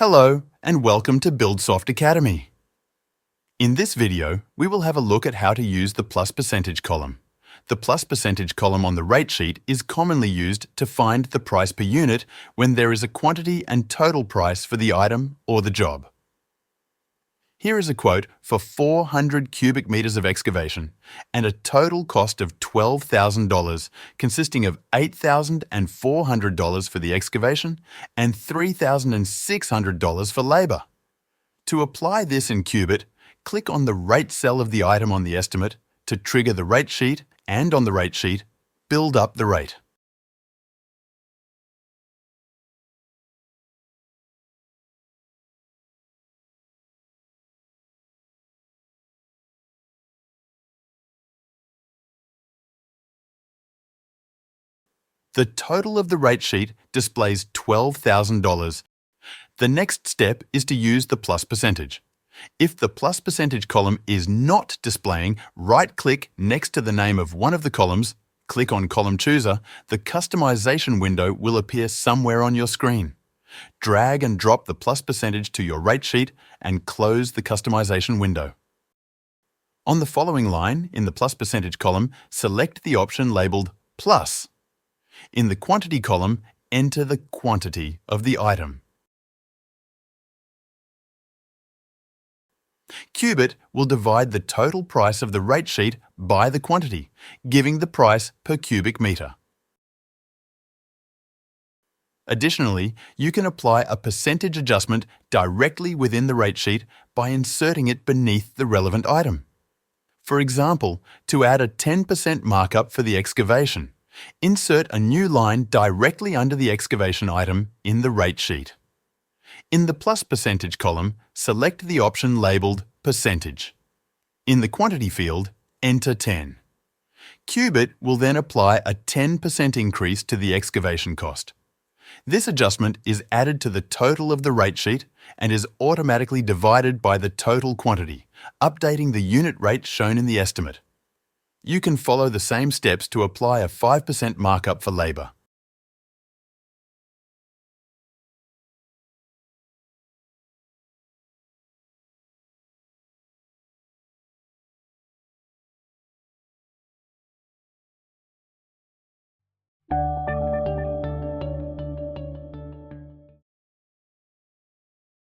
Hello and welcome to Buildsoft Academy. In this video, we will have a look at how to use the plus percentage column. The plus percentage column on the rate sheet is commonly used to find the price per unit when there is a quantity and total price for the item or the job. Here is a quote for 400 cubic meters of excavation and a total cost of $12,000, consisting of $8,400 for the excavation and $3,600 for labour. To apply this in Cubit, click on the rate cell of the item on the estimate to trigger the rate sheet, and on the rate sheet, build up the rate. The total of the rate sheet displays $12,000. The next step is to use the plus percentage. If the plus percentage column is not displaying, right-click next to the name of one of the columns, click on Column Chooser, the customization window will appear somewhere on your screen. Drag and drop the plus percentage to your rate sheet and close the customization window. On the following line in the plus percentage column, select the option labelled Plus. In the quantity column, enter the quantity of the item. Cubit will divide the total price of the rate sheet by the quantity, giving the price per cubic metre. Additionally, you can apply a percentage adjustment directly within the rate sheet by inserting it beneath the relevant item. For example, to add a 10% markup for the excavation, insert a new line directly under the excavation item in the rate sheet. In the plus percentage column, select the option labelled Percentage. In the quantity field, enter 10. Cubit will then apply a 10% increase to the excavation cost. This adjustment is added to the total of the rate sheet and is automatically divided by the total quantity, updating the unit rate shown in the estimate. You can follow the same steps to apply a 5% markup for labour.